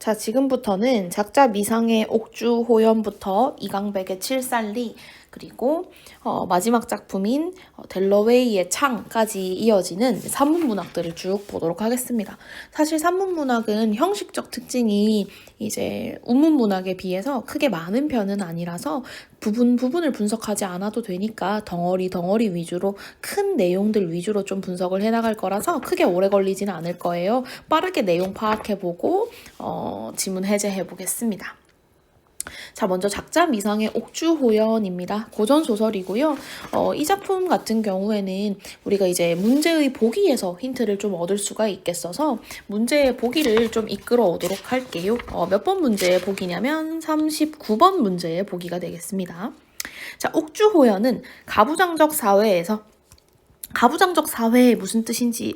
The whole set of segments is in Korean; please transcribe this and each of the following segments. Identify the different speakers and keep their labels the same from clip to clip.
Speaker 1: 자, 지금부터는 작자 미상의 옥주호연부터 이강백의 칠살리, 그리고 마지막 작품인 델러웨이의 창까지 이어지는 산문문학들을 쭉 보도록 하겠습니다. 사실 산문문학은 형식적 특징이 이제 운문문학에 비해서 크게 많은 편은 아니라서 부분을 분석하지 않아도 되니까 덩어리 위주로 큰 내용들 위주로 좀 분석을 해나갈 거라서 크게 오래 걸리지는 않을 거예요. 빠르게 내용 파악해보고 지문 해제해보겠습니다. 자, 먼저 작자 미상의 옥주호연입니다. 고전소설이고요. 이 작품 같은 경우에는 우리가 이제 문제의 보기에서 힌트를 좀 얻을 수가 있겠어서 문제의 보기를 좀 이끌어 오도록 할게요. 몇 번 문제의 보기냐면 39번 문제의 보기가 되겠습니다. 자, 옥주호연은 가부장적 사회에서 가부장적 사회의 무슨 뜻인지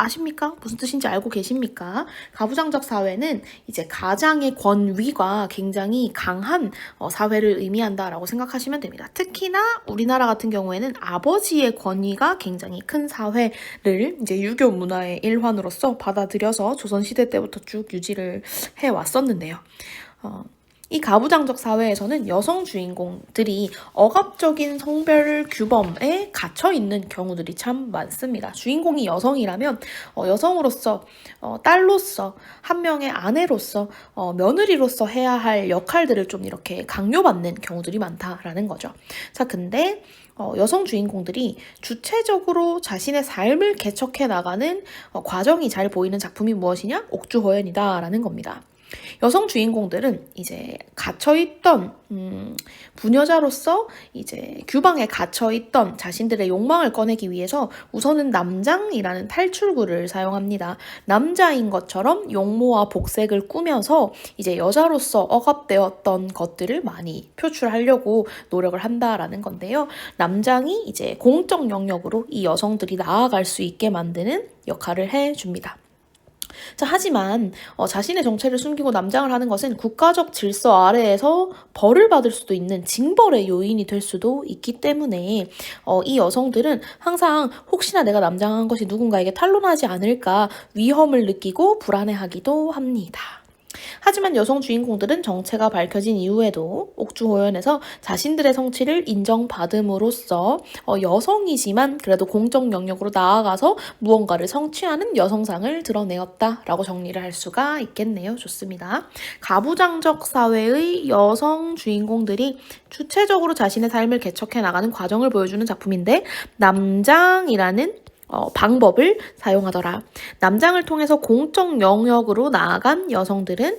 Speaker 1: 아십니까? 무슨 뜻인지 알고 계십니까? 가부장적 사회는 이제 가장의 권위가 굉장히 강한 사회를 의미한다라고 생각하시면 됩니다. 특히나 우리나라 같은 경우에는 아버지의 권위가 굉장히 큰 사회를 이제 유교 문화의 일환으로서 받아들여서 조선시대 때부터 쭉 유지를 해왔었는데요. 이 가부장적 사회에서는 여성 주인공들이 억압적인 성별 규범에 갇혀 있는 경우들이 참 많습니다. 주인공이 여성이라면 여성으로서, 딸로서, 한 명의 아내로서, 며느리로서 해야 할 역할들을 좀 이렇게 강요받는 경우들이 많다라는 거죠. 자, 근데 여성 주인공들이 주체적으로 자신의 삶을 개척해 나가는 과정이 잘 보이는 작품이 무엇이냐? 옥주호연이다라는 겁니다. 여성 주인공들은 이제 갇혀있던 부녀자로서 이제 규방에 갇혀있던 자신들의 욕망을 꺼내기 위해서 우선은 남장이라는 탈출구를 사용합니다. 남자인 것처럼 용모와 복색을 꾸며서 이제 여자로서 억압되었던 것들을 많이 표출하려고 노력을 한다라는 건데요. 남장이 이제 공적 영역으로 이 여성들이 나아갈 수 있게 만드는 역할을 해줍니다. 자, 하지만 자신의 정체를 숨기고 남장을 하는 것은 국가적 질서 아래에서 벌을 받을 수도 있는 징벌의 요인이 될 수도 있기 때문에 이 여성들은 항상 혹시나 내가 남장한 것이 누군가에게 탄로나지 않을까 위험을 느끼고 불안해하기도 합니다. 하지만 여성 주인공들은 정체가 밝혀진 이후에도 옥주호연에서 자신들의 성취를 인정받음으로써 여성이지만 그래도 공적 영역으로 나아가서 무언가를 성취하는 여성상을 드러내었다라고 정리를 할 수가 있겠네요. 좋습니다. 가부장적 사회의 여성 주인공들이 주체적으로 자신의 삶을 개척해 나가는 과정을 보여주는 작품인데 남장이라는 방법을 사용하더라. 남장을 통해서 공적 영역으로 나아간 여성들은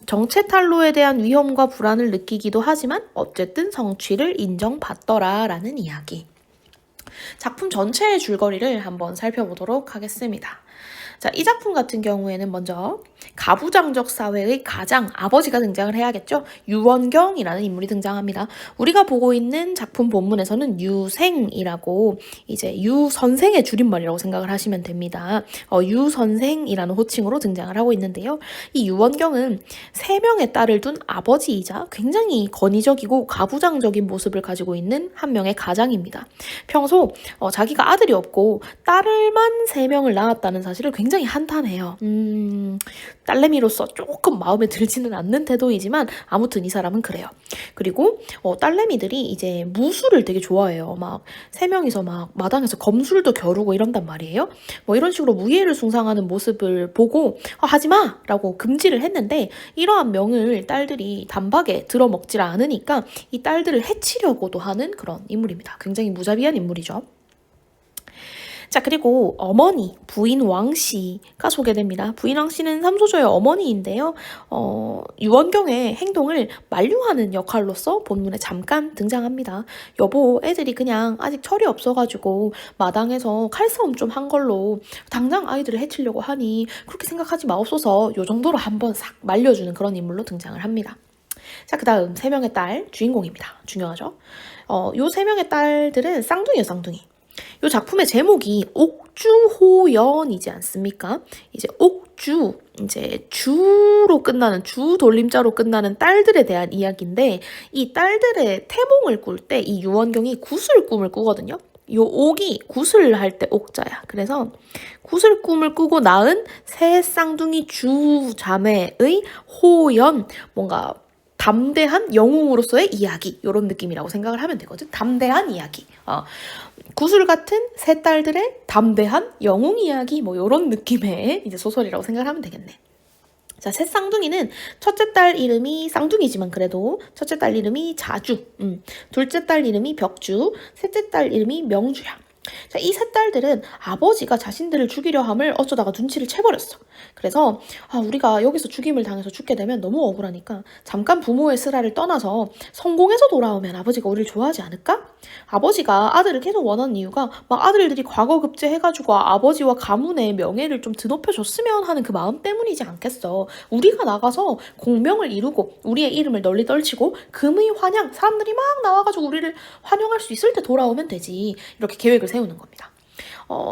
Speaker 1: 정체 탈로에 대한 위험과 불안을 느끼기도 하지만 어쨌든 성취를 인정받더라라는 이야기. 작품 전체의 줄거리를 한번 살펴보도록 하겠습니다. 자, 이 작품 같은 경우에는 먼저 가부장적 사회의 가장 아버지가 등장을 해야겠죠. 유원경이라는 인물이 등장합니다. 우리가 보고 있는 작품 본문에서는 유생이라고 이제 유선생의 줄임말이라고 생각을 하시면 됩니다. 유선생이라는 호칭으로 등장을 하고 있는데요. 이 유원경은 3명의 딸을 둔 아버지이자 굉장히 권위적이고 가부장적인 모습을 가지고 있는 한 명의 가장입니다. 평소 자기가 아들이 없고 딸을만 3명을 낳았다는 사실을 굉장히 한탄해요. 딸내미로서 조금 마음에 들지는 않는 태도이지만 아무튼 이 사람은 그래요. 그리고 딸내미들이 이제 무술을 되게 좋아해요. 막 3명이서 막 마당에서 검술도 겨루고 이런단 말이에요. 뭐 이런 식으로 무예를 숭상하는 모습을 보고 하지마! 라고 금지를 했는데 이러한 명을 딸들이 단박에 들어먹질 않으니까 이 딸들을 해치려고도 하는 그런 인물입니다. 굉장히 무자비한 인물이죠. 자, 그리고 어머니, 부인 왕씨가 소개됩니다. 부인 왕씨는 삼소조의 어머니인데요. 유원경의 행동을 만류하는 역할로서 본문에 잠깐 등장합니다. 여보, 애들이 그냥 아직 철이 없어가지고 마당에서 칼싸움 좀 한 걸로 당장 아이들을 해치려고 하니 그렇게 생각하지 마옵소서. 요 정도로 한번 싹 말려주는 그런 인물로 등장을 합니다. 자, 그 다음 3명의 딸, 주인공입니다. 중요하죠. 요 3명의 딸들은 쌍둥이에요, 쌍둥이. 이 작품의 제목이 옥주호연이지 않습니까? 이제 옥주, 이제 주로 끝나는, 주 돌림자로 끝나는 딸들에 대한 이야기인데 이 딸들의 태몽을 꿀 때 이 유원경이 구슬 꿈을 꾸거든요. 요 옥이 굿을 할 때 옥자야. 그래서 굿을 꿈을 꾸고 낳은 새 쌍둥이 주 자매의 호연, 뭔가 담대한 영웅으로서의 이야기, 이런 느낌이라고 생각을 하면 되거든. 담대한 이야기. 구슬 같은 새 딸들의 담대한 영웅 이야기, 뭐 이런 느낌의 이제 소설이라고 생각을 하면 되겠네. 자, 새 쌍둥이는 첫째 딸 이름이 쌍둥이지만 그래도 첫째 딸 이름이 자주, 둘째 딸 이름이 벽주, 셋째 딸 이름이 명주야. 자, 이 세 딸들은 아버지가 자신들을 죽이려 함을 어쩌다가 눈치를 채버렸어. 그래서 우리가 여기서 죽임을 당해서 죽게 되면 너무 억울하니까 잠깐 부모의 슬하를 떠나서 성공해서 돌아오면 아버지가 우리를 좋아하지 않을까? 아버지가 아들을 계속 원하는 이유가 막 아들들이 과거 급제해가지고 아버지와 가문의 명예를 좀 드높여줬으면 하는 그 마음 때문이지 않겠어. 우리가 나가서 공명을 이루고 우리의 이름을 널리 떨치고 금의 환영, 사람들이 막 나와가지고 우리를 환영할 수 있을 때 돌아오면 되지. 이렇게 계획을 세우는 겁니다.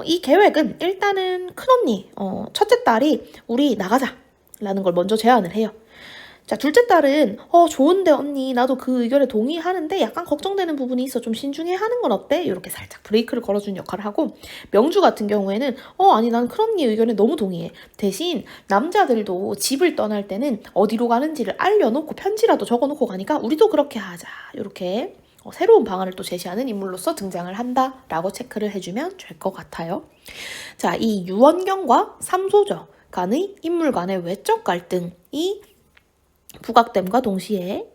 Speaker 1: 이 계획은 일단은 큰언니, 첫째 딸이 우리 나가자라는 걸 먼저 제안을 해요. 자, 둘째 딸은 좋은데 언니 나도 그 의견에 동의하는데 약간 걱정되는 부분이 있어. 좀 신중해 하는 건 어때? 이렇게 살짝 브레이크를 걸어주는 역할을 하고, 명주 같은 경우에는 아니 난 큰언니 의견에 너무 동의해. 대신 남자들도 집을 떠날 때는 어디로 가는지를 알려놓고 편지라도 적어놓고 가니까 우리도 그렇게 하자. 이렇게 새로운 방안을 또 제시하는 인물로서 등장을 한다라고 체크를 해주면 될 것 같아요. 자, 이 유원경과 삼소저 간의 인물 간의 외적 갈등이 부각됨과 동시에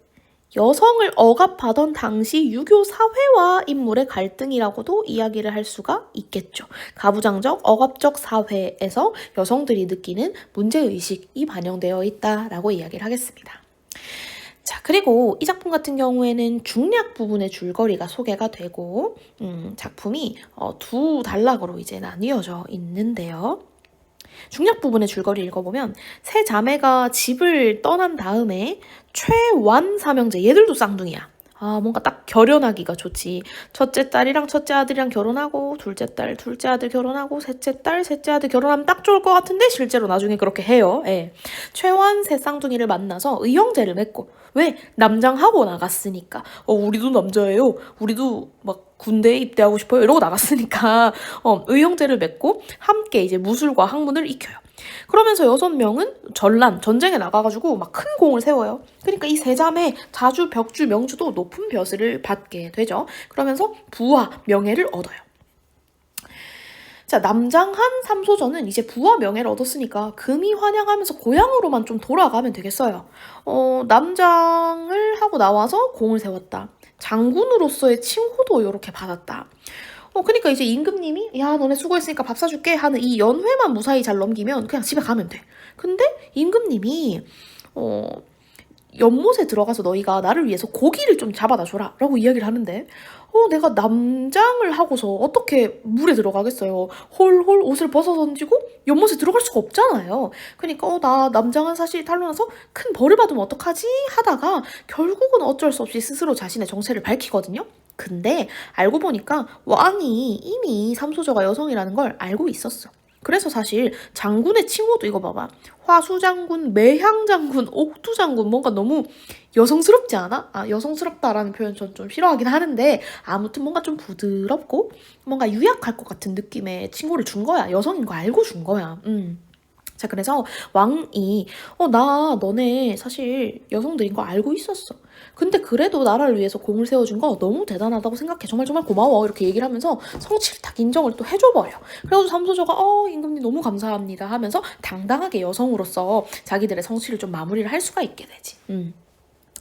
Speaker 1: 여성을 억압하던 당시 유교 사회와 인물의 갈등이라고도 이야기를 할 수가 있겠죠. 가부장적, 억압적 사회에서 여성들이 느끼는 문제의식이 반영되어 있다라고 이야기를 하겠습니다. 자, 그리고 이 작품 같은 경우에는 중략 부분의 줄거리가 소개가 되고 작품이 두 단락으로 이제 나뉘어져 있는데요. 중략 부분의 줄거리 읽어보면 세 자매가 집을 떠난 다음에 최완 삼형제, 얘들도 쌍둥이야. 뭔가 딱 결연하기가 좋지. 첫째 딸이랑 첫째 아들이랑 결혼하고 둘째 딸, 둘째 아들 결혼하고 셋째 딸, 셋째 아들 결혼하면 딱 좋을 것 같은데 실제로 나중에 그렇게 해요. 예. 최완 세 쌍둥이를 만나서 의형제를 맺고, 왜? 남장하고 나갔으니까. 우리도 남자예요. 우리도 막 군대에 입대하고 싶어요. 이러고 나갔으니까 의형제를 맺고 함께 이제 무술과 학문을 익혀요. 그러면서 6명은 전쟁에 나가가지고 막 큰 공을 세워요. 그러니까 이 세 자매 자주, 벽주, 명주도 높은 벼슬을 받게 되죠. 그러면서 부와 명예를 얻어요. 자, 남장한 삼소전은 이제 부와 명예를 얻었으니까 금이 환영하면서 고향으로만 좀 돌아가면 되겠어요. 남장을 하고 나와서 공을 세웠다. 장군으로서의 칭호도 이렇게 받았다. 그러니까 이제 임금님이 야 너네 수고했으니까 밥 사줄게 하는 이 연회만 무사히 잘 넘기면 그냥 집에 가면 돼. 근데 임금님이 연못에 들어가서 너희가 나를 위해서 고기를 좀 잡아다 줘라 라고 이야기를 하는데 내가 남장을 하고서 어떻게 물에 들어가겠어요. 홀홀 옷을 벗어 던지고 연못에 들어갈 수가 없잖아요. 그러니까 나 남장한 사실이 탄로나서 큰 벌을 받으면 어떡하지 하다가 결국은 어쩔 수 없이 스스로 자신의 정체를 밝히거든요. 근데 알고 보니까 왕이 이미 삼소저가 여성이라는 걸 알고 있었어. 그래서 사실 장군의 칭호도 이거 봐봐. 화수장군, 매향장군, 옥두장군, 뭔가 너무 여성스럽지 않아? 여성스럽다라는 표현 전 좀 싫어하긴 하는데 아무튼 뭔가 좀 부드럽고 뭔가 유약할 것 같은 느낌의 칭호를 준 거야. 여성인 거 알고 준 거야. 자, 그래서 왕이 나 너네 사실 여성들인 거 알고 있었어. 근데 그래도 나라를 위해서 공을 세워준 거 너무 대단하다고 생각해. 정말 정말 고마워. 이렇게 얘기를 하면서 성취를 딱 인정을 또 해줘버려. 그래서 삼소저가 임금님 너무 감사합니다 하면서 당당하게 여성으로서 자기들의 성취를 좀 마무리를 할 수가 있게 되지.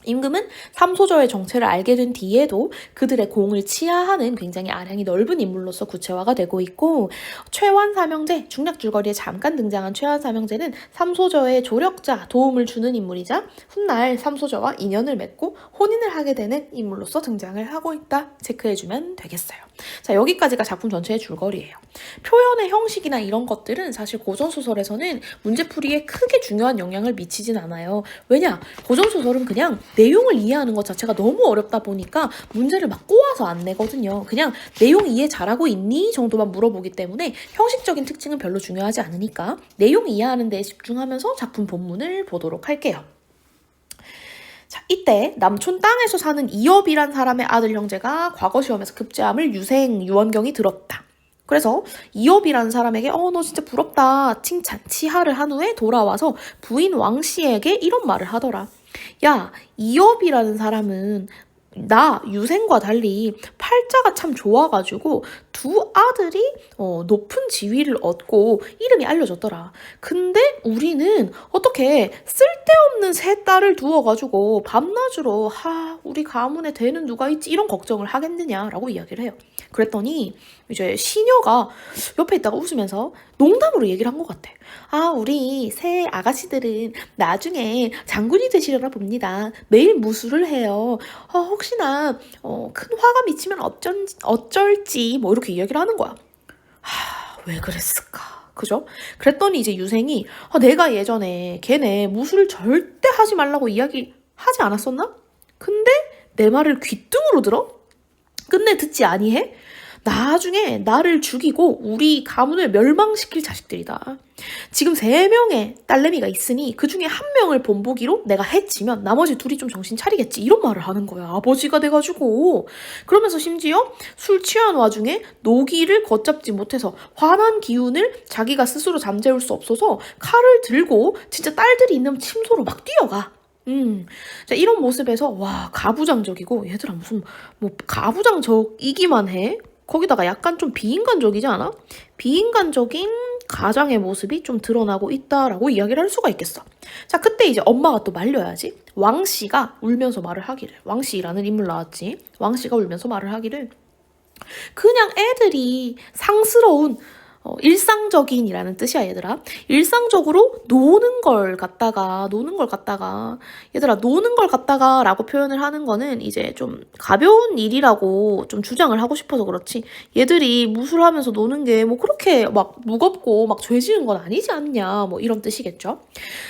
Speaker 1: 임금은 삼소저의 정체를 알게 된 뒤에도 그들의 공을 치하하는 굉장히 아량이 넓은 인물로서 구체화가 되고 있고, 최완 삼형제, 중략 줄거리에 잠깐 등장한 최완 삼형제는 삼소저의 조력자, 도움을 주는 인물이자 훗날 삼소저와 인연을 맺고 혼인을 하게 되는 인물로서 등장을 하고 있다 체크해주면 되겠어요. 자, 여기까지가 작품 전체의 줄거리예요. 표현의 형식이나 이런 것들은 사실 고전소설에서는 문제풀이에 크게 중요한 영향을 미치진 않아요. 왜냐? 고전소설은 그냥 내용을 이해하는 것 자체가 너무 어렵다 보니까 문제를 막 꼬아서 안 내거든요. 그냥 내용 이해 잘하고 있니? 정도만 물어보기 때문에 형식적인 특징은 별로 중요하지 않으니까 내용 이해하는 데 집중하면서 작품 본문을 보도록 할게요. 자, 이때 남촌 땅에서 사는 이업이란 사람의 아들 형제가 과거 시험에서 급제함을 유원경이 들었다. 그래서 이업이라는 사람에게 너 진짜 부럽다 칭찬, 치하를 한 후에 돌아와서 부인 왕씨에게 이런 말을 하더라. 야, 이업이라는 사람은 나 유생과 달리 팔자가 참 좋아가지고 두 아들이 높은 지위를 얻고 이름이 알려졌더라. 근데 우리는 어떻게 쓸데없는 세 딸을 두어가지고 밤낮으로 우리 가문에 대는 누가 있지 이런 걱정을 하겠느냐라고 이야기를 해요. 그랬더니 이제 시녀가 옆에 있다가 웃으면서 농담으로 얘기를 한 것 같아. 우리 새 아가씨들은 나중에 장군이 되시려나 봅니다. 매일 무술을 해요. 혹시나 큰 화가 미치면 어쩔지 뭐 이렇게 이야기를 하는 거야. 왜 그랬을까? 그죠? 그랬더니 이제 유생이 내가 예전에 걔네 무술을 절대 하지 말라고 이야기하지 않았었나? 근데 내 말을 귓등으로 들어? 끝내 듣지 아니해? 나중에 나를 죽이고 우리 가문을 멸망시킬 자식들이다. 지금 3명의 딸내미가 있으니 그 중에 1명을 본보기로 내가 해치면 나머지 둘이 좀 정신 차리겠지. 이런 말을 하는 거야. 아버지가 돼가지고. 그러면서 심지어 술 취한 와중에 노기를 걷잡지 못해서 화난 기운을 자기가 스스로 잠재울 수 없어서 칼을 들고 진짜 딸들이 있는 침소로 막 뛰어가. 자, 이런 모습에서 와 가부장적이고 얘들아 무슨 뭐 가부장적이기만 해? 거기다가 약간 좀 비인간적이지 않아? 비인간적인 가장의 모습이 좀 드러나고 있다라고 이야기를 할 수가 있겠어. 자, 그때 이제 엄마가 또 말려야지. 왕씨가 울면서 말을 하기를. 왕씨라는 인물 나왔지. 왕씨가 울면서 말을 하기를. 그냥 애들이 상스러운 일상적인이라는 뜻이야, 얘들아. 일상적으로 노는 걸 갖다가 얘들아, 노는 걸 갖다가 라고 표현을 하는 거는 이제 좀 가벼운 일이라고 좀 주장을 하고 싶어서 그렇지. 얘들이 무술하면서 노는 게 뭐 그렇게 막 무겁고 막 죄 지은 건 아니지 않냐, 뭐 이런 뜻이겠죠.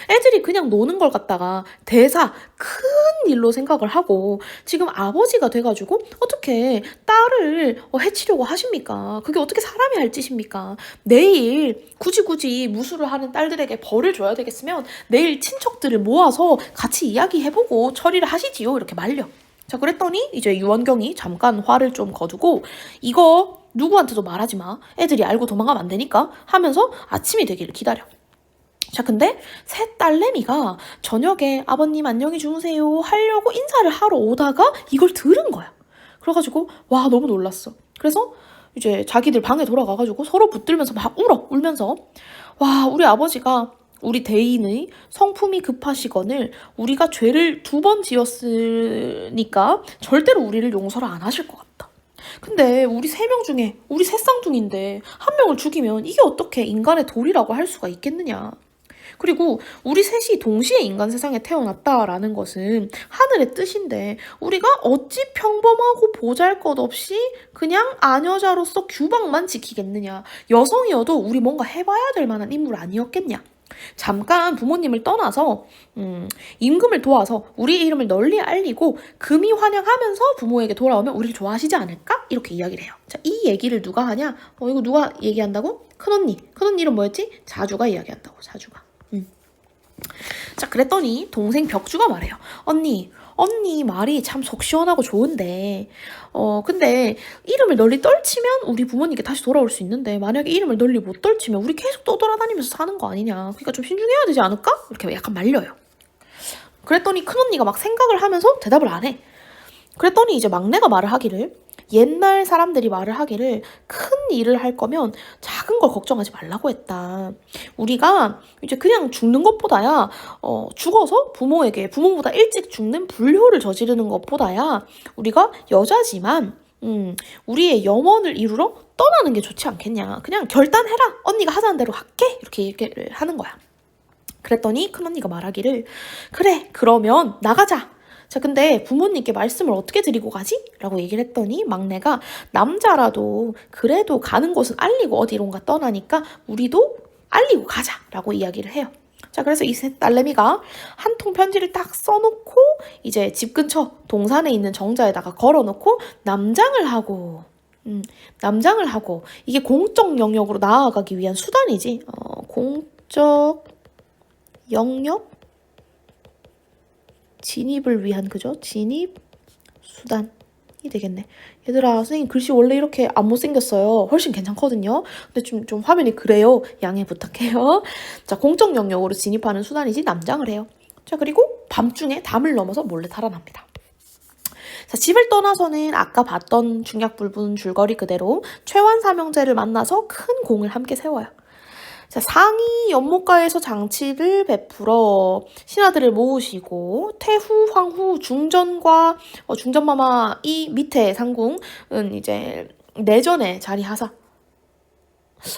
Speaker 1: 애들이 그냥 노는 걸 갖다가 대사, 큰 일로 생각을 하고 지금 아버지가 돼가지고 어떻게 딸을 해치려고 하십니까? 그게 어떻게 사람이 할 짓입니까? 내일 굳이 무술을 하는 딸들에게 벌을 줘야 되겠으면 내일 친척들을 모아서 같이 이야기해보고 처리를 하시지요. 이렇게 말려. 자, 그랬더니 이제 유원경이 잠깐 화를 좀 거두고 이거 누구한테도 말하지 마. 애들이 알고 도망가면 안 되니까 하면서 아침이 되기를 기다려. 자, 근데 새 딸내미가 저녁에 아버님 안녕히 주무세요 하려고 인사를 하러 오다가 이걸 들은 거야. 그래가지고 와 너무 놀랐어. 그래서 이제 자기들 방에 돌아가가지고 서로 붙들면서 막 울면서 와 우리 아버지가 우리 대인의 성품이 급하시거늘 우리가 죄를 2번 지었으니까 절대로 우리를 용서를 안 하실 것 같다. 근데 우리 3명 중에 우리 새 쌍둥이인데 1명을 죽이면 이게 어떻게 인간의 도리라고 할 수가 있겠느냐. 그리고 우리 셋이 동시에 인간 세상에 태어났다라는 것은 하늘의 뜻인데 우리가 어찌 평범하고 보잘것없이 그냥 아녀자로서 규방만 지키겠느냐. 여성이어도 우리 뭔가 해봐야 될 만한 인물 아니었겠냐. 잠깐 부모님을 떠나서 임금을 도와서 우리 이름을 널리 알리고 금이 환영하면서 부모에게 돌아오면 우리를 좋아하시지 않을까? 이렇게 이야기를 해요. 자, 이 얘기를 누가 하냐? 이거 누가 얘기한다고? 큰언니 이름 뭐였지? 자주가 이야기한다고. 자주가. 자, 그랬더니 동생 벽주가 말해요. 언니 말이 참 속 시원하고 좋은데 근데 이름을 널리 떨치면 우리 부모님께 다시 돌아올 수 있는데 만약에 이름을 널리 못 떨치면 우리 계속 떠돌아다니면서 사는 거 아니냐. 그러니까 좀 신중해야 되지 않을까? 이렇게 약간 말려요. 그랬더니 큰언니가 막 생각을 하면서 대답을 안 해. 그랬더니 이제 막내가 말을 하기를 옛날 사람들이 말을 하기를 큰 일을 할 거면 작은 걸 걱정하지 말라고 했다. 우리가 이제 그냥 죽는 것보다야 죽어서 부모보다 일찍 죽는 불효를 저지르는 것보다야 우리가 여자지만 우리의 염원을 이루러 떠나는 게 좋지 않겠냐. 그냥 결단해라. 언니가 하자는 대로 할게. 이렇게 얘기를 하는 거야. 그랬더니 큰언니가 말하기를 그래 그러면 나가자. 자, 근데 부모님께 말씀을 어떻게 드리고 가지? 라고 얘기를 했더니 막내가 남자라도 그래도 가는 곳은 알리고 어디론가 떠나니까 우리도 알리고 가자 라고 이야기를 해요. 자, 그래서 이 세 딸내미가 한 통 편지를 딱 써놓고 이제 집 근처 동산에 있는 정자에다가 걸어놓고 남장을 하고 이게 공적 영역으로 나아가기 위한 수단이지. 공적 영역? 진입을 위한 그죠? 진입 수단이 되겠네. 얘들아, 선생님 글씨 원래 이렇게 안 못생겼어요. 훨씬 괜찮거든요. 근데 좀 화면이 그래요. 양해 부탁해요. 자, 공적 영역으로 진입하는 수단이지 남장을 해요. 자, 그리고 밤중에 담을 넘어서 몰래 탈환합니다. 자, 집을 떠나서는 아까 봤던 중약불분 줄거리 그대로 최완 삼형제를 만나서 큰 공을 함께 세워요. 자, 상이 연못가에서 장치를 베풀어 신하들을 모으시고 태후, 황후, 중전과 중전마마 이 밑에 상궁은 이제 내전에 자리하사.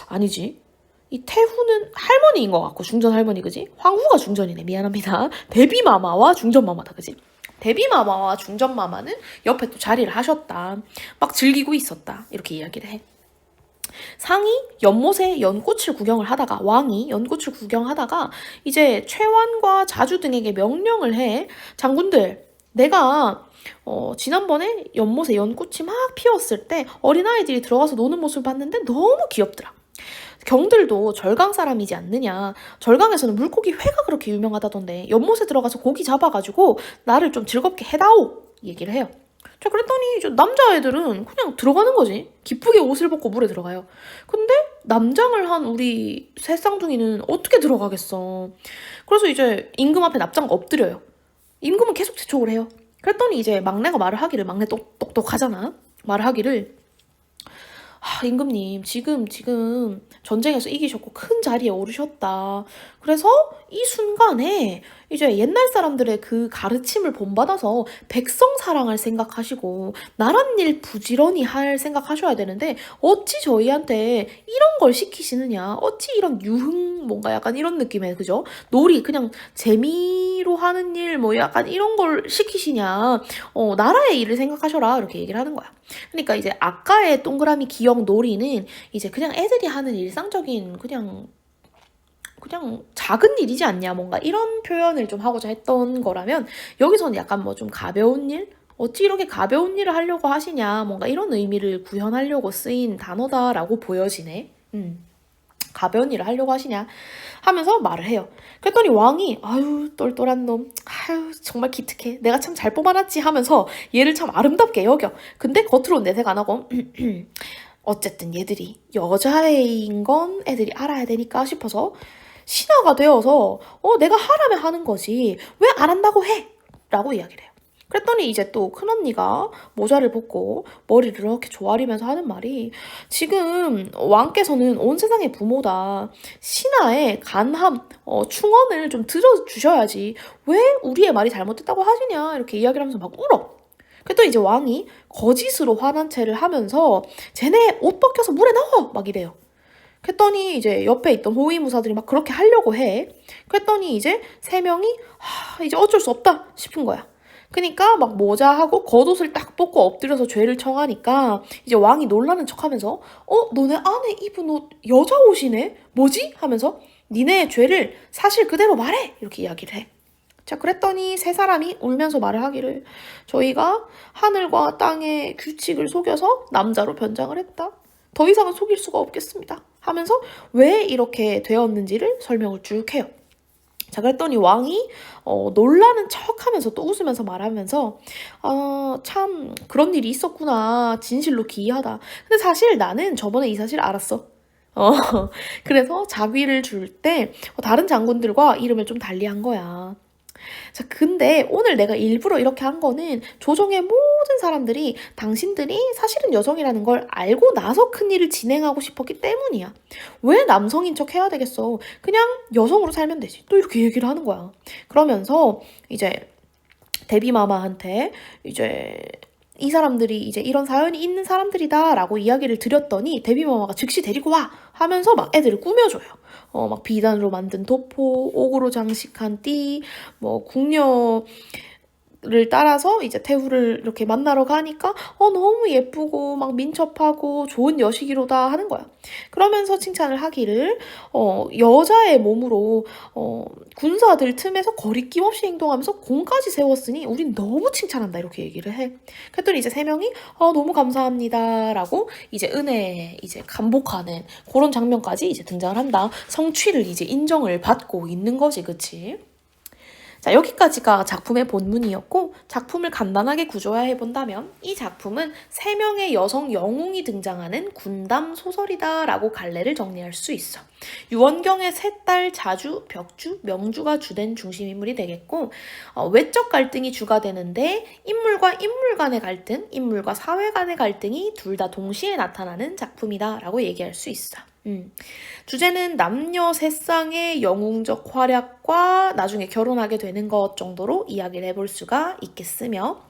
Speaker 1: 아니지. 이 태후는 할머니인 것 같고 중전 할머니 그지? 황후가 중전이네. 미안합니다. 데비마마와 중전마마다 그지? 데비마마와 중전마마는 옆에 또 자리를 하셨다. 막 즐기고 있었다. 이렇게 이야기를 해. 상이 연못에 연꽃을 구경을 하다가 왕이 연꽃을 구경하다가 이제 최완과 자주 등에게 명령을 해. 장군들, 내가 지난번에 연못에 연꽃이 막 피었을 때 어린아이들이 들어가서 노는 모습을 봤는데 너무 귀엽더라. 경들도 절강 사람이지 않느냐. 절강에서는 물고기 회가 그렇게 유명하다던데 연못에 들어가서 고기 잡아가지고 나를 좀 즐겁게 해다오. 얘기를 해요. 자, 그랬더니 이제 남자애들은 그냥 들어가는 거지. 기쁘게 옷을 벗고 물에 들어가요. 근데 남장을 한 우리 새 쌍둥이는 어떻게 들어가겠어. 그래서 이제 임금 앞에 납작 엎드려요. 임금은 계속 재촉을 해요. 그랬더니 이제 막내가 말을 하기를, 막내 똑똑하잖아. 말을 하기를, 임금님, 지금 전쟁에서 이기셨고 큰 자리에 오르셨다. 그래서 이 순간에 이제 옛날 사람들의 그 가르침을 본받아서 백성 사랑할 생각하시고 나란 일 부지런히 할 생각하셔야 되는데 어찌 저희한테 이런 걸 시키시느냐. 어찌 이런 유흥 뭔가 약간 이런 느낌의 그죠? 놀이 그냥 재미로 하는 일 뭐 약간 이런 걸 시키시냐. 나라의 일을 생각하셔라. 이렇게 얘기를 하는 거야. 그러니까 이제 아까의 동그라미 기억 놀이는 이제 그냥 애들이 하는 일상적인 그냥 작은 일이지 않냐 뭔가 이런 표현을 좀 하고자 했던 거라면 여기서는 약간 뭐 좀 가벼운 일? 어찌 이렇게 가벼운 일을 하려고 하시냐 뭔가 이런 의미를 구현하려고 쓰인 단어다라고 보여지네. 가벼운 일을 하려고 하시냐 하면서 말을 해요. 그랬더니 왕이 아유 똘똘한 놈 아유 정말 기특해 내가 참 잘 뽑아놨지 하면서 얘를 참 아름답게 여겨. 근데 겉으로는 내색 안 하고 어쨌든 얘들이 여자애인 건 애들이 알아야 되니까 싶어서 신하가 되어서 내가 하라면 하는 거지 왜 안 한다고 해? 라고 이야기를 해요. 그랬더니 이제 또 큰언니가 모자를 벗고 머리를 이렇게 조아리면서 하는 말이 지금 왕께서는 온 세상의 부모다. 신하의 간함, 충언을 좀 들어주셔야지 왜 우리의 말이 잘못됐다고 하시냐 이렇게 이야기를 하면서 막 울어. 그랬더니 이제 왕이 거짓으로 화난 체를 하면서 쟤네 옷 벗겨서 물에 넣어! 막 이래요. 그랬더니 이제 옆에 있던 호위무사들이 막 그렇게 하려고 해. 그랬더니 이제 세 명이 이제 어쩔 수 없다 싶은 거야. 그러니까 막 모자하고 겉옷을 딱 벗고 엎드려서 죄를 청하니까 이제 왕이 놀라는 척하면서 너네 안에 입은 옷 여자 옷이네? 뭐지? 하면서 니네 죄를 사실 그대로 말해! 이렇게 이야기를 해. 자, 그랬더니 세 사람이 울면서 말을 하기를 저희가 하늘과 땅의 규칙을 속여서 남자로 변장을 했다. 더 이상은 속일 수가 없겠습니다. 하면서 왜 이렇게 되었는지를 설명을 쭉 해요. 자, 그랬더니 왕이 놀라는 척하면서 또 웃으면서 말하면서 참 그런 일이 있었구나. 진실로 기이하다. 근데 사실 나는 저번에 이 사실 알았어. 그래서 자귀를 줄 때 다른 장군들과 이름을 좀 달리한 거야. 자, 근데 오늘 내가 일부러 이렇게 한 거는 조정의 모든 사람들이 당신들이 사실은 여성이라는 걸 알고 나서 큰 일을 진행하고 싶었기 때문이야. 왜 남성인 척 해야 되겠어? 그냥 여성으로 살면 되지. 또 이렇게 얘기를 하는 거야. 그러면서 이제 데비마마한테 이제 이 사람들이 이제 이런 사연이 있는 사람들이다라고 이야기를 드렸더니 데비마마가 즉시 데리고 와 하면서 막 애들을 꾸며줘요. 막 비단으로 만든 도포, 옥으로 장식한 띠, 뭐 궁녀를 따라서 이제 태후를 이렇게 만나러 가니까 너무 예쁘고 막 민첩하고 좋은 여식이로다 하는 거야. 그러면서 칭찬을 하기를 여자의 몸으로 군사들 틈에서 거리낌 없이 행동하면서 공까지 세웠으니 우린 너무 칭찬한다 이렇게 얘기를 해. 그랬더니 이제 세 명이 너무 감사합니다 라고 이제 은혜 이제 감복하는 그런 장면까지 이제 등장을 한다. 성취를 이제 인정을 받고 있는 거지, 그치? 자, 여기까지가 작품의 본문이었고 작품을 간단하게 구조화해 본다면 이 작품은 3명의 여성 영웅이 등장하는 군담 소설이다라고 갈래를 정리할 수 있어. 유원경의 세 딸 자주, 벽주, 명주가 주된 중심 인물이 되겠고 외적 갈등이 주가 되는데 인물과 인물 간의 갈등, 인물과 사회 간의 갈등이 둘 다 동시에 나타나는 작품이다라고 얘기할 수 있어. 주제는 남녀 세상의 영웅적 활약과 나중에 결혼하게 되는 것 정도로 이야기를 해볼 수가 있겠으며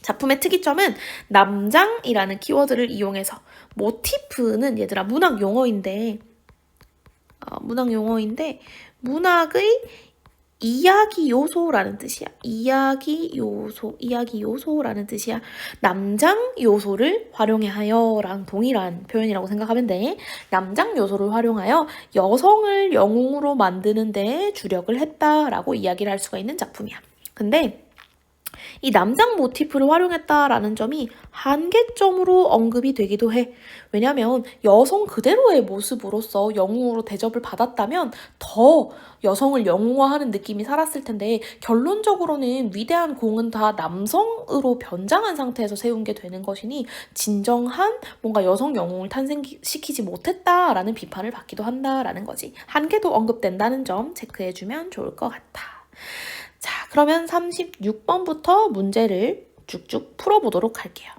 Speaker 1: 작품의 특이점은 남장이라는 키워드를 이용해서 모티프는 얘들아 문학 용어인데 문학의 이야기 요소라는 뜻이야. 이야기 요소라는 뜻이야. 남장 요소를 활용하여 랑 동일한 표현이라고 생각하면 돼. 남장 요소를 활용하여 여성을 영웅으로 만드는 데 주력을 했다라고 이야기를 할 수가 있는 작품이야. 근데 이 남장 모티프를 활용했다라는 점이 한계점으로 언급이 되기도 해. 왜냐면 여성 그대로의 모습으로서 영웅으로 대접을 받았다면 더 여성을 영웅화하는 느낌이 살았을 텐데 결론적으로는 위대한 공은 다 남성으로 변장한 상태에서 세운 게 되는 것이니 진정한 뭔가 여성 영웅을 탄생시키지 못했다라는 비판을 받기도 한다라는 거지. 한계도 언급된다는 점 체크해주면 좋을 것 같아. 자, 그러면 36번부터 문제를 쭉쭉 풀어보도록 할게요.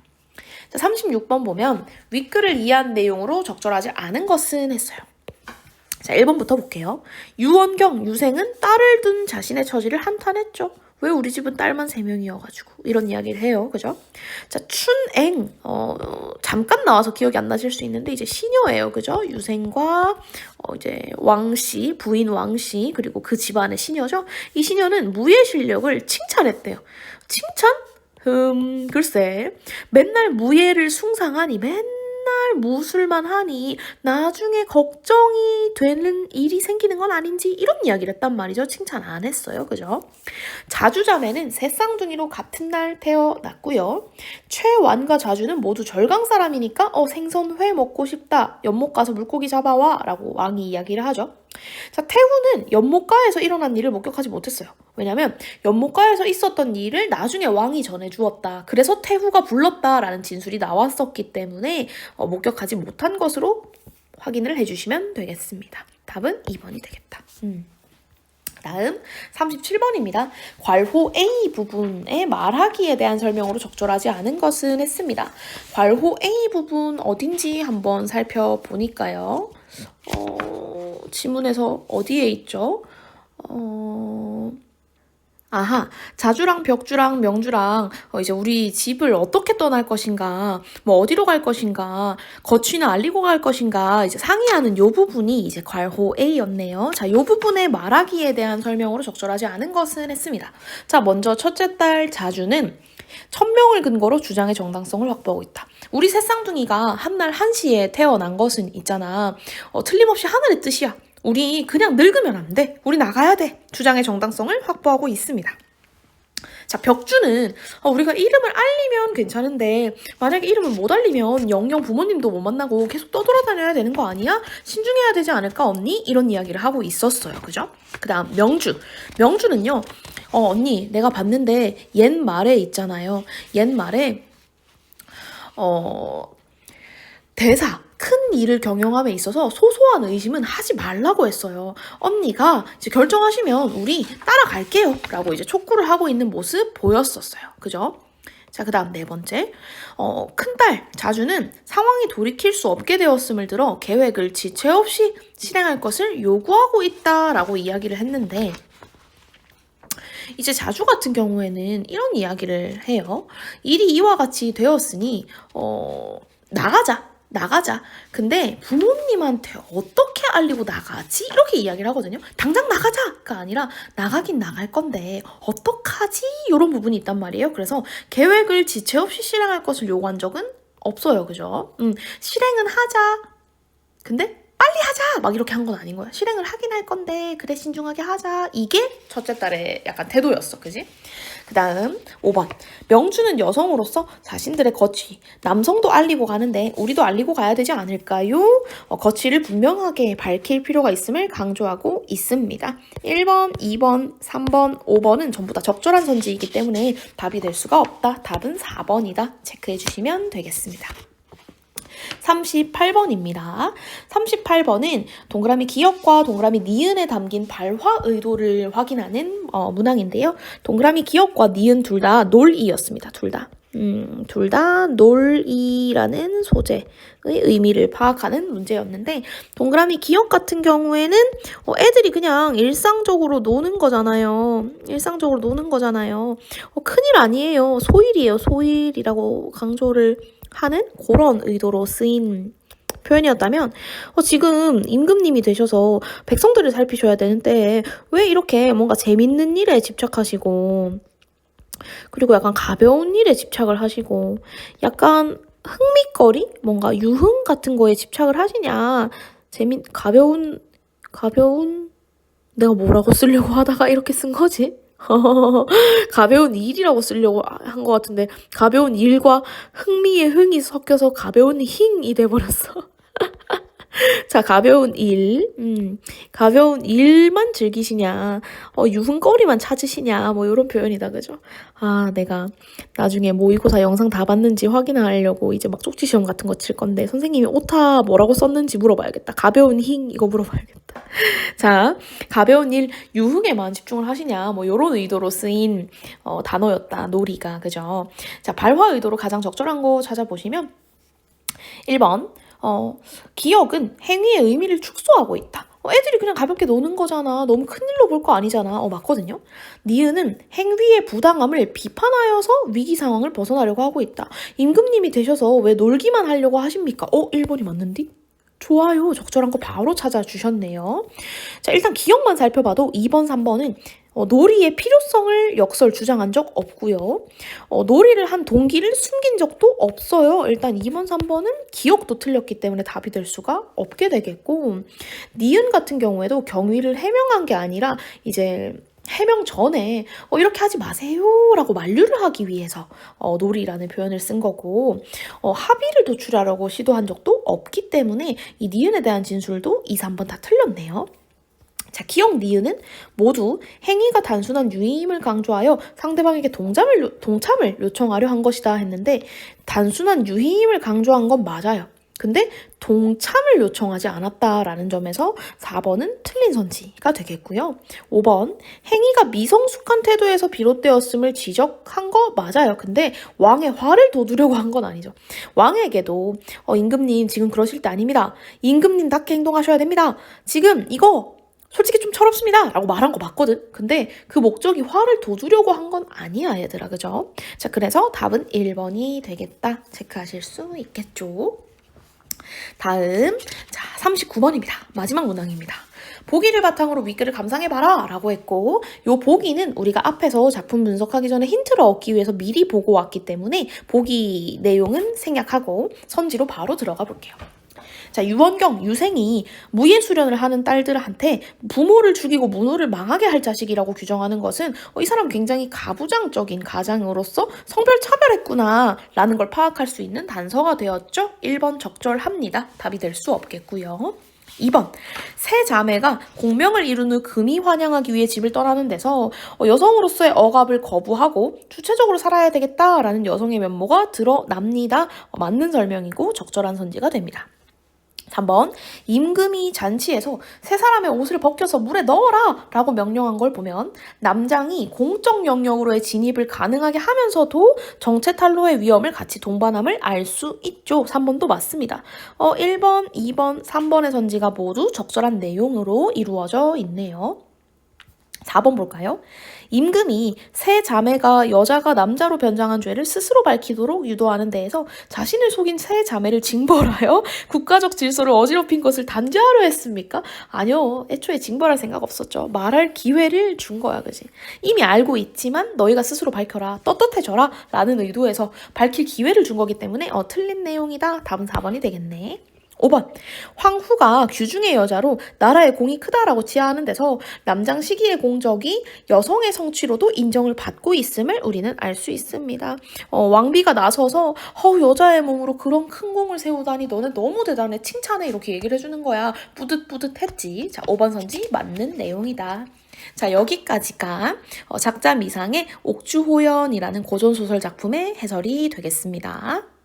Speaker 1: 자, 36번 보면 윗글을 이해한 내용으로 적절하지 않은 것은 했어요. 자, 1번부터 볼게요. 유원경, 유생은 딸을 둔 자신의 처지를 한탄했죠. 왜 우리 집은 딸만 3명이어가지고 이런 이야기를 해요. 그죠? 자, 춘앵 잠깐 나와서 기억이 안 나실 수 있는데 이제 시녀예요. 그죠? 유생과 이제 왕씨, 부인 왕씨 그리고 그 집안의 시녀죠. 이 시녀는 무예 실력을 칭찬했대요. 칭찬? 글쎄 맨날 무예를 숭상하니 맨날 무술만 하니 나중에 걱정이 되는 일이 생기는 건 아닌지 이런 이야기를 했단 말이죠. 칭찬 안 했어요. 그죠? 자주자매는 새 쌍둥이로 같은 날 태어났고요. 최완과 자주는 모두 절강 사람이니까 생선회 먹고 싶다. 연못 가서 물고기 잡아와 라고 왕이 이야기를 하죠. 자, 태후는 연못가에서 일어난 일을 목격하지 못했어요. 왜냐면 연못가에서 있었던 일을 나중에 왕이 전해주었다. 그래서 태후가 불렀다라는 진술이 나왔었기 때문에 목격하지 못한 것으로 확인을 해주시면 되겠습니다. 답은 2번이 되겠다. 다음 37번입니다. 괄호 A 부분의 말하기에 대한 설명으로 적절하지 않은 것은 했습니다. 괄호 A 부분 어딘지 한번 살펴보니까요. 지문에서 어디에 있죠? 아하, 자주랑 벽주랑 명주랑 이제 우리 집을 어떻게 떠날 것인가, 뭐 어디로 갈 것인가, 거취는 알리고 갈 것인가 이제 상의하는 요 부분이 이제 괄호 A였네요. 자, 요 부분의 말하기에 대한 설명으로 적절하지 않은 것은 했습니다. 자, 먼저 첫째 딸 자주는 천명을 근거로 주장의 정당성을 확보하고 있다. 우리 새쌍둥이가 한날 1시에 태어난 것은 있잖아. 틀림없이 하늘의 뜻이야. 우리 그냥 늙으면 안 돼. 우리 나가야 돼. 주장의 정당성을 확보하고 있습니다. 자, 벽주는 우리가 이름을 알리면 괜찮은데 만약에 이름을 못 알리면 영영 부모님도 못 만나고 계속 떠돌아다녀야 되는 거 아니야? 신중해야 되지 않을까 언니? 이런 이야기를 하고 있었어요. 그죠? 그 다음 명주. 명주는요. 언니 내가 봤는데 옛말에 있잖아요. 옛말에 대사 큰 일을 경영함에 있어서 소소한 의심은 하지 말라고 했어요. 언니가 이제 결정하시면 우리 따라갈게요 라고 이제 촉구를 하고 있는 모습 보였었어요. 그죠? 자, 그 다음 4번째. 큰딸 자주는 상황이 돌이킬 수 없게 되었음을 들어 계획을 지체 없이 실행할 것을 요구하고 있다라고 이야기를 했는데 이제 자주 같은 경우에는 이런 이야기를 해요. 일이 이와 같이 되었으니 나가자. 근데 부모님한테 어떻게 알리고 나가지? 이렇게 이야기를 하거든요. 당장 나가자가 아니라 나가긴 나갈 건데 어떡하지? 이런 부분이 있단 말이에요. 그래서 계획을 지체 없이 실행할 것을 요구한 적은 없어요. 그죠? 실행은 하자. 근데 하자 막 이렇게 한 건 아닌 거야. 실행을 하긴 할 건데 그래 신중하게 하자. 이게 첫째 딸의 약간 태도였어. 그지? 그 다음 5번. 명주는 여성으로서 자신들의 거취, 남성도 알리고 가는데 우리도 알리고 가야 되지 않을까요? 거취를 분명하게 밝힐 필요가 있음을 강조하고 있습니다. 1번, 2번, 3번, 5번은 전부 다 적절한 선지이기 때문에 답이 될 수가 없다. 답은 4번이다. 체크해 주시면 되겠습니다. 38번입니다. 38번은 동그라미 기역과 동그라미 니은에 담긴 발화 의도를 확인하는 문항인데요. 동그라미 기역과 니은 둘 다 놀이였습니다. 둘 다 놀이라는 소재의 의미를 파악하는 문제였는데 동그라미 기역 같은 경우에는 애들이 그냥 일상적으로 노는 거잖아요. 큰일 아니에요. 소일이에요. 소일이라고 강조를 하는 그런 의도로 쓰인 표현이었다면 지금 임금님이 되셔서 백성들을 살피셔야 되는데 왜 이렇게 뭔가 재밌는 일에 집착하시고 그리고 약간 가벼운 일에 집착을 하시고 약간 흥미거리? 뭔가 유흥 같은 거에 집착을 하시냐. 가벼운 내가 뭐라고 쓰려고 하다가 이렇게 쓴 거지? 가벼운 일이라고 쓰려고 한 것 같은데 가벼운 일과 흥미의 흥이 섞여서 가벼운 힝이 돼버렸어. 자, 가벼운 일만 즐기시냐, 유흥거리만 찾으시냐, 뭐 이런 표현이다, 그죠? 아, 내가 나중에 모의고사 영상 다 봤는지 확인하려고 이제 막 쪽지 시험 같은 거 칠 건데 선생님이 오타 뭐라고 썼는지 물어봐야겠다. 가벼운 힝 이거 물어봐야겠다. 자, 가벼운 일, 유흥에만 집중을 하시냐, 뭐 이런 의도로 쓰인 단어였다, 놀이가, 그죠? 자, 발화 의도로 가장 적절한 거 찾아보시면 1번. 기억은 행위의 의미를 축소하고 있다. 애들이 그냥 가볍게 노는 거잖아. 너무 큰일로 볼 거 아니잖아. 맞거든요. 니은은 행위의 부당함을 비판하여서 위기 상황을 벗어나려고 하고 있다. 임금님이 되셔서 왜 놀기만 하려고 하십니까? 1번이 맞는디? 좋아요. 적절한 거 바로 찾아주셨네요. 자, 일단 기억만 살펴봐도 2번, 3번은 놀이의 필요성을 역설 주장한 적 없고요. 놀이를 한 동기를 숨긴 적도 없어요. 일단 2번, 3번은 기억도 틀렸기 때문에 답이 될 수가 없게 되겠고 니은 같은 경우에도 경위를 해명한 게 아니라 이제 해명 전에 이렇게 하지 마세요 라고 만류를 하기 위해서 놀이라는 표현을 쓴 거고 합의를 도출하려고 시도한 적도 없기 때문에 이 니은에 대한 진술도 2, 3번 다 틀렸네요. 자, 기억 니은은 모두 행위가 단순한 유의임을 강조하여 상대방에게 동참을 요청하려 한 것이다 했는데 단순한 유의임을 강조한 건 맞아요. 근데 동참을 요청하지 않았다라는 점에서 4번은 틀린 선지가 되겠고요. 5번, 행위가 미성숙한 태도에서 비롯되었음을 지적한 거 맞아요. 근데 왕의 화를 돋우려고 한 건 아니죠. 왕에게도 임금님 지금 그러실 때 아닙니다. 임금님답게 행동하셔야 됩니다. 지금 이거 솔직히 좀 철없습니다 라고 말한 거 맞거든. 근데 그 목적이 화를 돋우려고 한 건 아니야, 얘들아. 그죠? 자, 그래서 답은 1번이 되겠다. 체크하실 수 있겠죠? 다음, 자, 39번입니다. 마지막 문항입니다. 보기를 바탕으로 윗글을 감상해봐라 라고 했고 요 보기는 우리가 앞에서 작품 분석하기 전에 힌트를 얻기 위해서 미리 보고 왔기 때문에 보기 내용은 생략하고 선지로 바로 들어가 볼게요. 자, 유원경, 유생이 무예수련을 하는 딸들한테 부모를 죽이고 문호를 망하게 할 자식이라고 규정하는 것은 이 사람 굉장히 가부장적인 가장으로서 성별차별했구나 라는 걸 파악할 수 있는 단서가 되었죠. 1번 적절합니다. 답이 될 수 없겠고요. 2번, 세 자매가 공명을 이룬 후 금이 환영하기 위해 집을 떠나는 데서 여성으로서의 억압을 거부하고 주체적으로 살아야 되겠다라는 여성의 면모가 드러납니다. 맞는 설명이고 적절한 선지가 됩니다. 3번, 임금이 잔치에서 세 사람의 옷을 벗겨서 물에 넣어라 라고 명령한 걸 보면 남장이 공적 영역으로의 진입을 가능하게 하면서도 정체 탈로의 위험을 같이 동반함을 알 수 있죠. 3번도 맞습니다. 1번, 2번, 3번의 선지가 모두 적절한 내용으로 이루어져 있네요. 4번 볼까요? 임금이 세 자매가 여자가 남자로 변장한 죄를 스스로 밝히도록 유도하는 데에서 자신을 속인 세 자매를 징벌하여 국가적 질서를 어지럽힌 것을 단죄하려 했습니까? 아니요. 애초에 징벌할 생각 없었죠. 말할 기회를 준 거야. 그지? 이미 알고 있지만 너희가 스스로 밝혀라. 떳떳해져라. 라는 의도에서 밝힐 기회를 준 거기 때문에 틀린 내용이다. 답은 4번이 되겠네. 5번. 황후가 귀중의 여자로 나라의 공이 크다라고 치하하는 데서 남장 시기의 공적이 여성의 성취로도 인정을 받고 있음을 우리는 알 수 있습니다. 왕비가 나서서 여자의 몸으로 그런 큰 공을 세우다니 너는 너무 대단해. 칭찬해. 이렇게 얘기를 해주는 거야. 뿌듯뿌듯했지. 자, 5번 선지 맞는 내용이다. 자, 여기까지가 작자 미상의 옥주호연이라는 고전소설 작품의 해설이 되겠습니다.